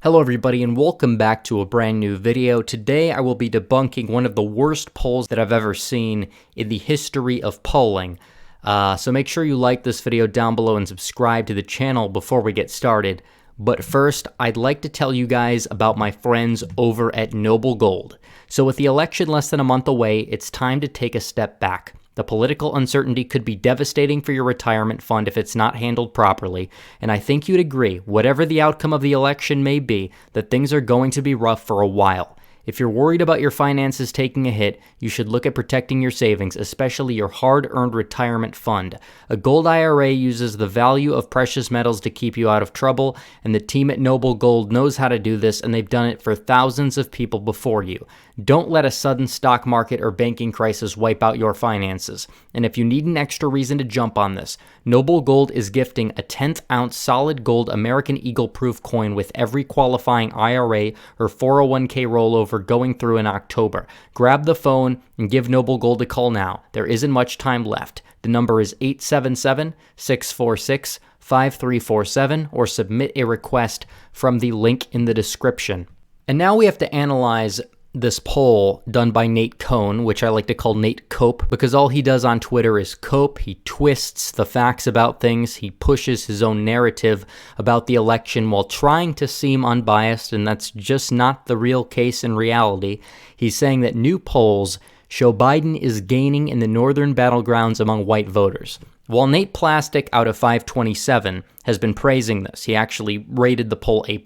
Hello everybody and welcome back to a brand new video. Today I will be debunking one of the worst polls that I've ever seen in the history of polling. So make sure you like this video down below and subscribe to the channel before we get started. But first, I'd like to tell you guys about my friends over at Noble Gold. So with the election less than a month away, it's time to take a step back. The political uncertainty could be devastating for your retirement fund if it's not handled properly, and I think you'd agree, whatever the outcome of the election may be, that things are going to be rough for a while. If you're worried about your finances taking a hit, you should look at protecting your savings, especially your hard-earned retirement fund. A gold IRA uses the value of precious metals to keep you out of trouble, and the team at Noble Gold knows how to do this, and they've done it for thousands of people before you. Don't let a sudden stock market or banking crisis wipe out your finances. And if you need an extra reason to jump on this, Noble Gold is gifting a 10th ounce solid gold American Eagle proof coin with every qualifying IRA or 401k rollover going through in October. Grab the phone and give Noble Gold a call now. There isn't much time left. The number is 877-646-5347 or submit a request from the link in the description. And now we have to analyze this poll done by Nate Cohn, which I like to call Nate Cope, because all he does on Twitter is cope. He twists the facts about things. He pushes his own narrative about the election while trying to seem unbiased, and that's just not the real case in reality. He's saying that new polls show Biden is gaining in the northern battlegrounds among white voters. While Nate Plastic out of 527 has been praising this, he actually rated the poll A+.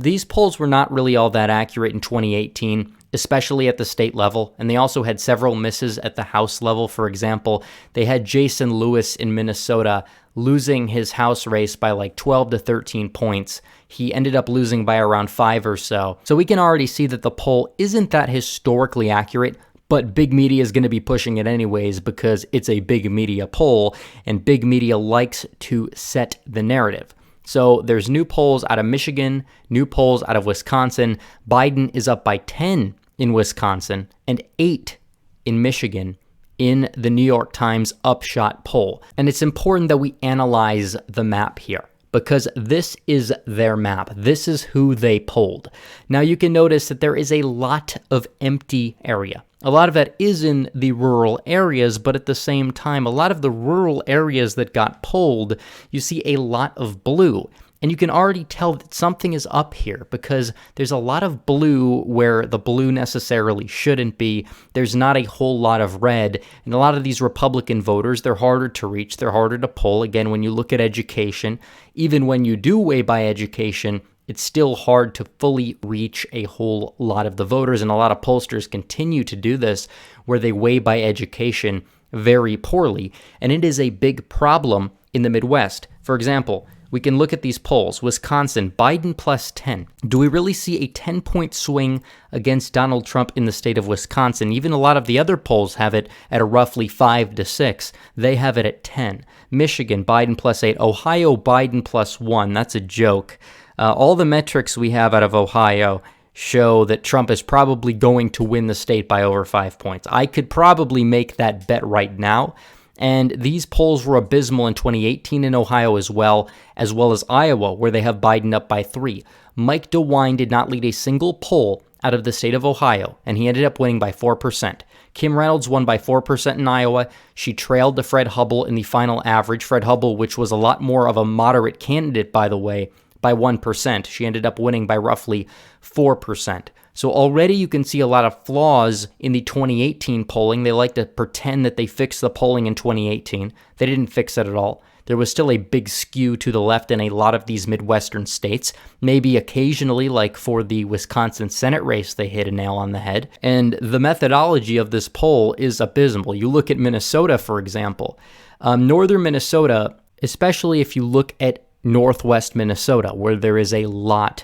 These polls were not really all that accurate in 2018, especially at the state level, and they also had several misses at the House level. For example, they had Jason Lewis in Minnesota losing his House race by like 12 to 13 points. He ended up losing by around 5 or so. So we can already see that the poll isn't that historically accurate, but big media is going to be pushing it anyways because it's a big media poll, and big media likes to set the narrative. So there's new polls out of Michigan, new polls out of Wisconsin. Biden is up by 10 in Wisconsin and 8 in Michigan in the New York Times Upshot poll. And it's important that we analyze the map here, because this is their map. This is who they polled. Now you can notice that there is a lot of empty area. A lot of that is in the rural areas, but at the same time, a lot of the rural areas that got polled, you see a lot of blue. And you can already tell that something is up here because there's a lot of blue where the blue necessarily shouldn't be. There's not a whole lot of red. And a lot of these Republican voters, they're harder to reach. They're harder to poll. Again, when you look at education, even when you do weigh by education, it's still hard to fully reach a whole lot of the voters. And a lot of pollsters continue to do this where they weigh by education very poorly. And it is a big problem in the Midwest. For example, we can look at these polls. Wisconsin, Biden plus 10. Do we really see a 10-point swing against Donald Trump in the state of Wisconsin? Even a lot of the other polls have it at a roughly 5 to 6. They have it at 10. Michigan, Biden plus 8. Ohio, Biden plus 1. That's a joke. All the metrics we have out of Ohio show that Trump is probably going to win the state by over 5 points. I could probably make that bet right now. And these polls were abysmal in 2018 in Ohio as well as Iowa, where they have Biden up by 3. Mike DeWine did not lead a single poll out of the state of Ohio, and he ended up winning by 4%. Kim Reynolds won by 4% in Iowa. She trailed to Fred Hubbell in the final average. Fred Hubbell, which was a lot more of a moderate candidate, by the way, by 1%. She ended up winning by roughly 4%. So already you can see a lot of flaws in the 2018 polling. They like to pretend that they fixed the polling in 2018. They didn't fix it at all. There was still a big skew to the left in a lot of these Midwestern states. Maybe occasionally, like for the Wisconsin Senate race, they hit a nail on the head. And the methodology of this poll is abysmal. You look at Minnesota, for example. Northern Minnesota, especially if you look at northwest Minnesota, where there is a lot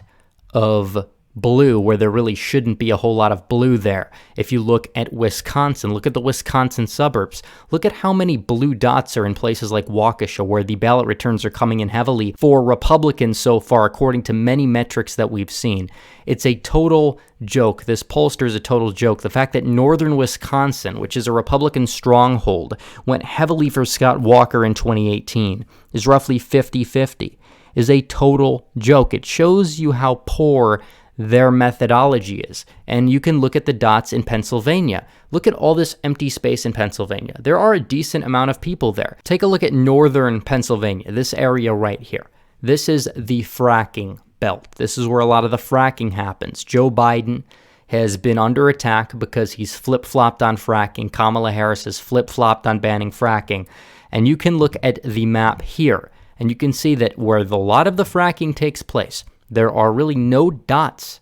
of blue, where there really shouldn't be a whole lot of blue there. If you look at Wisconsin, look at the Wisconsin suburbs. Look at how many blue dots are in places like Waukesha, where the ballot returns are coming in heavily for Republicans so far, according to many metrics that we've seen. It's a total joke. This pollster is a total joke. The fact that northern Wisconsin, which is a Republican stronghold, went heavily for Scott Walker in 2018 is roughly 50-50. is a total joke. It shows you how poor their methodology is. And you can look at the dots in Pennsylvania. Look at all this empty space in Pennsylvania. There are a decent amount of people there. Take a look at northern Pennsylvania, this area right here. This is the fracking belt. This is where a lot of the fracking happens. Joe Biden has been under attack because he's flip-flopped on fracking. Kamala Harris has flip-flopped on banning fracking. And you can look at the map here, and you can see that where a lot of the fracking takes place, there are really no dots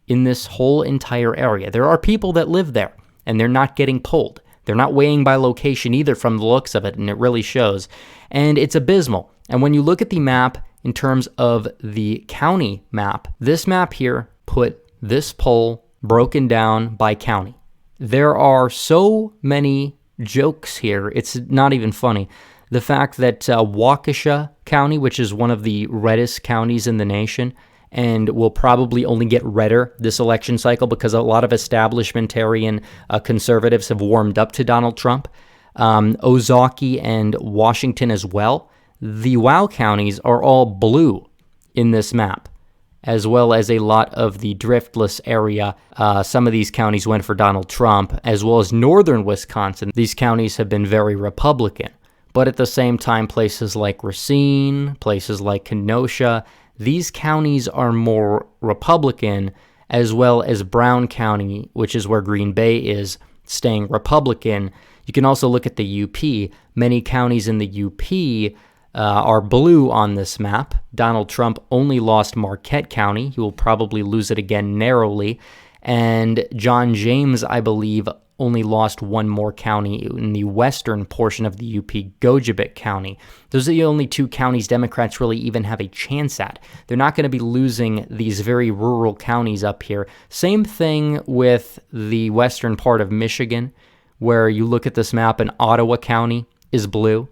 in this whole entire area. There are people that live there, and they're not getting pulled. They're not weighing by location either from the looks of it, and it really shows. And it's abysmal. And when you look at the map in terms of the county map, this map here put this poll broken down by county. There are so many jokes here, it's not even funny. The fact that Waukesha County, which is one of the reddest counties in the nation, and will probably only get redder this election cycle because a lot of establishmentarian conservatives have warmed up to Donald Trump. Ozaukee and Washington as well. The WOW counties are all blue in this map, as well as a lot of the driftless area. Some of these counties went for Donald Trump, as well as northern Wisconsin. These counties have been very Republican. But at the same time, places like Racine, places like Kenosha, these counties are more Republican, as well as Brown County, which is where Green Bay is, staying Republican. You can also look at the UP. Many counties in the UP are blue on this map. Donald Trump only lost Marquette County. He will probably lose it again narrowly. And John James, I believe, only lost one more county in the western portion of the UP, Gogebic County. Those are the only two counties Democrats really even have a chance at. They're not going to be losing these very rural counties up here. Same thing with the western part of Michigan, where you look at this map and Ottawa County is blue,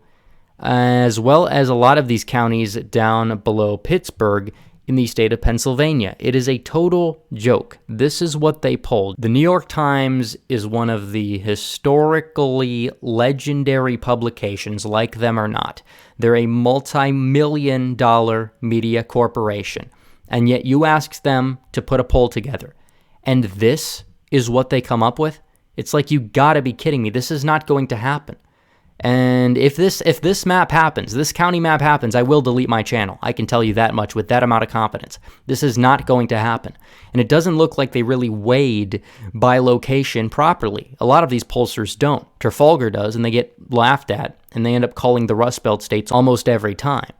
as well as a lot of these counties down below Pittsburgh in the state of Pennsylvania. It is a total joke. This is what they polled. The New York Times is one of the historically legendary publications, like them or not. They're a multi-million-dollar media corporation. And yet you ask them to put a poll together. And this is what they come up with? It's like, you gotta be kidding me. This is not going to happen. And if this map happens, this county map happens, I will delete my channel. I can tell you that much with that amount of confidence. This is not going to happen. And it doesn't look like they really weighed by location properly. A lot of these pollsters don't. Trafalgar does, and they get laughed at, and they end up calling the Rust Belt states almost every time.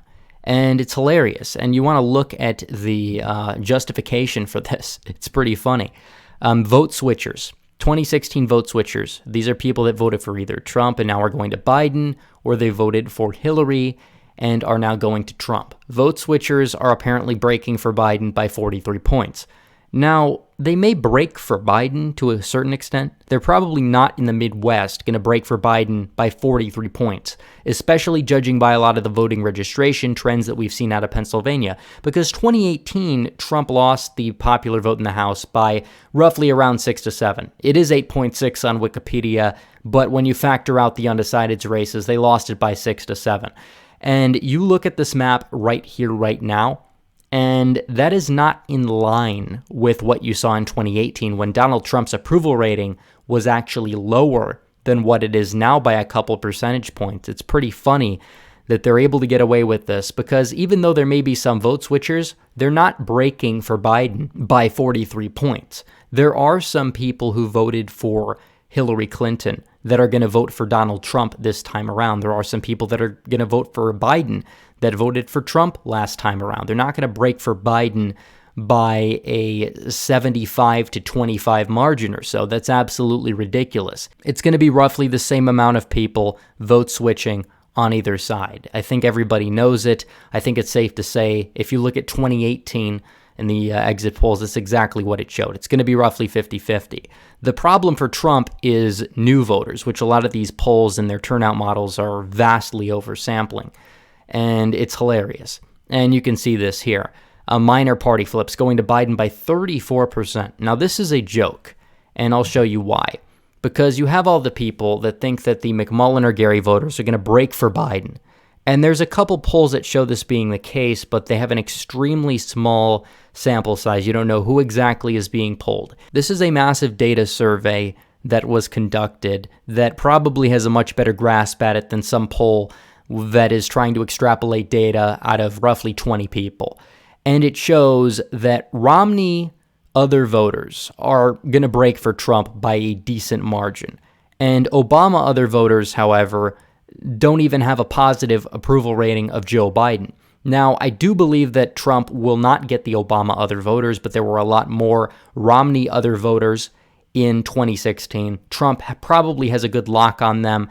And it's hilarious. And you want to look at the justification for this. It's pretty funny. Vote switchers. 2016 vote switchers. These are people that voted for either Trump and now are going to Biden, or they voted for Hillary and are now going to Trump. Vote switchers are apparently breaking for Biden by 43 points. Now, they may break for Biden to a certain extent. They're probably not in the Midwest going to break for Biden by 43 points, especially judging by a lot of the voting registration trends that we've seen out of Pennsylvania. Because 2018, Trump lost the popular vote in the House by roughly around 6 to 7. It is 8.6 on Wikipedia, but when you factor out the undecideds races, they lost it by 6 to 7. And you look at this map right here, right now, and that is not in line with what you saw in 2018 when Donald Trump's approval rating was actually lower than what it is now by a couple percentage points. It's pretty funny that they're able to get away with this, because even though there may be some vote switchers, they're not breaking for Biden by 43 points. There are some people who voted for Hillary Clinton that are going to vote for Donald Trump this time around. There are some people that are going to vote for Biden that voted for Trump last time around. They're not going to break for Biden by a 75 to 25 margin or so. That's absolutely ridiculous. It's going to be roughly the same amount of people vote switching on either side. I think everybody knows it. I think it's safe to say, if you look at 2018 and the exit polls, it's exactly what it showed. It's going to be roughly 50-50. The problem for Trump is new voters, which a lot of these polls and their turnout models are vastly oversampling. And it's hilarious. And you can see this here. Minor party flips going to Biden by 34%. Now, this is a joke, and I'll show you why. Because you have all the people that think that the McMullen or Gary voters are going to break for Biden. And there's a couple polls that show this being the case, but they have an extremely small sample size. You don't know who exactly is being polled. This is a massive data survey that was conducted that probably has a much better grasp at it than some poll that is trying to extrapolate data out of roughly 20 people. And it shows that Romney other voters are going to break for Trump by a decent margin. And Obama other voters, however, don't even have a positive approval rating of Joe Biden. Now, I do believe that Trump will not get the Obama other voters, but there were a lot more Romney other voters in 2016. Trump probably has a good lock on them,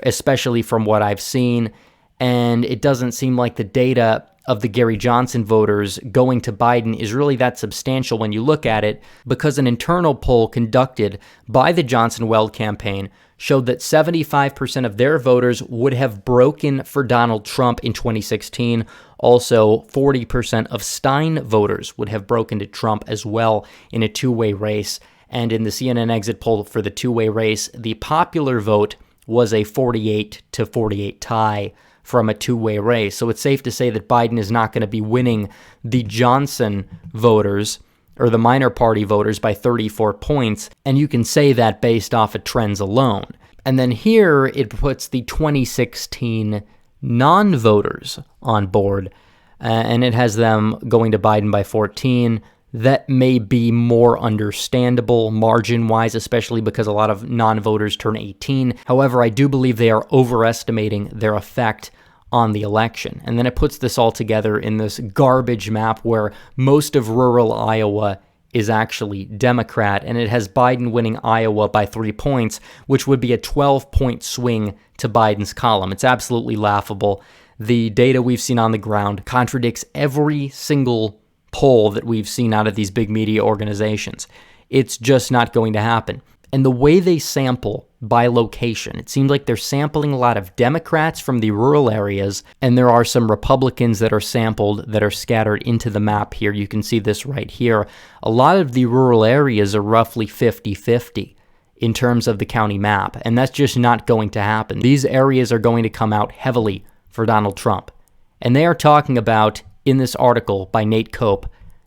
especially from what I've seen. And it doesn't seem like the data of the Gary Johnson voters going to Biden is really that substantial when you look at it, because an internal poll conducted by the Johnson-Weld campaign showed that 75% of their voters would have broken for Donald Trump in 2016. Also, 40% of Stein voters would have broken to Trump as well in a two-way race. And in the CNN exit poll for the two-way race, the popular vote was a 48-48 tie from a two-way race. So it's safe to say that Biden is not going to be winning the Johnson voters or the minor party voters by 34 points, and you can say that based off of trends alone. And then here it puts the 2016 non-voters on board, and it has them going to Biden by 14. That may be more understandable margin-wise, especially because a lot of non-voters turn 18. However, I do believe they are overestimating their effect on the election. And then it puts this all together in this garbage map where most of rural Iowa is actually Democrat, and it has Biden winning Iowa by 3 points, which would be a 12-point swing to Biden's column. It's absolutely laughable. The data we've seen on the ground contradicts every single poll that we've seen out of these big media organizations. It's just not going to happen. And the way they sample by location, it seems like they're sampling a lot of Democrats from the rural areas, and there are some Republicans that are sampled that are scattered into the map here. You can see this right here. A lot of the rural areas are roughly 50-50 in terms of the county map, and that's just not going to happen. These areas are going to come out heavily for Donald Trump. And they are talking about, in this article by Nate Cope,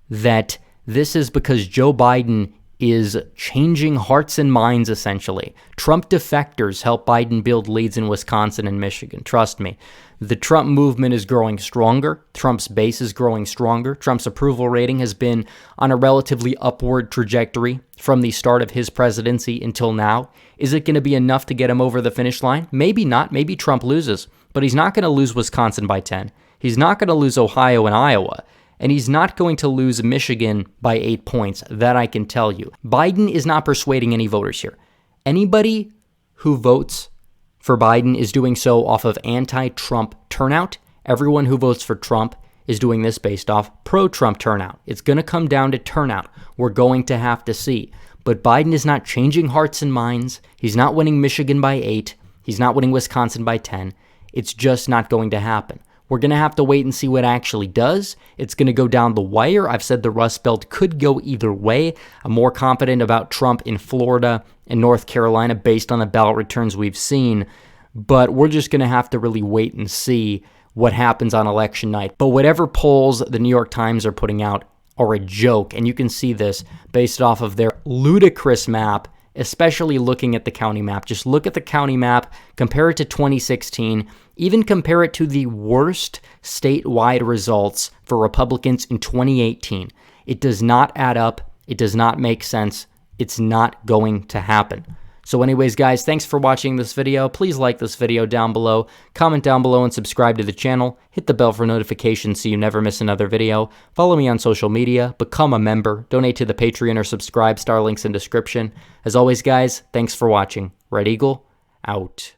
that this is because Joe Biden is changing hearts and minds, essentially. Trump defectors help Biden build leads in Wisconsin and Michigan. Trust me. The Trump movement is growing stronger. Trump's base is growing stronger. Trump's approval rating has been on a relatively upward trajectory from the start of his presidency until now. Is it going to be enough to get him over the finish line? Maybe not. Maybe Trump loses. But he's not going to lose Wisconsin by 10. He's not going to lose Ohio and Iowa. And he's not going to lose Michigan by 8 points. That I can tell you. Biden is not persuading any voters here. Anybody who votes for Biden is doing so off of anti-Trump turnout. Everyone who votes for Trump is doing this based off pro-Trump turnout. It's going to come down to turnout. We're going to have to see. But Biden is not changing hearts and minds. He's not winning Michigan by 8. He's not winning Wisconsin by 10. It's just not going to happen. We're going to have to wait and see what actually does. It's going to go down the wire. I've said the Rust Belt could go either way. I'm more confident about Trump in Florida and North Carolina based on the ballot returns we've seen. But we're just going to have to really wait and see what happens on election night. But whatever polls the New York Times are putting out are a joke. And you can see this based off of their ludicrous map, especially looking at the county map. Just look at the county map, compare it to 2016, even compare it to the worst statewide results for Republicans in 2018. It does not add up. It does not make sense. It's not going to happen. So anyways, guys, thanks for watching this video. Please like this video down below, comment down below, and subscribe to the channel. Hit the bell for notifications so you never miss another video. Follow me on social media, become a member, donate to the Patreon, or subscribe. Star links in description. As always, guys, thanks for watching. Red Eagle, out.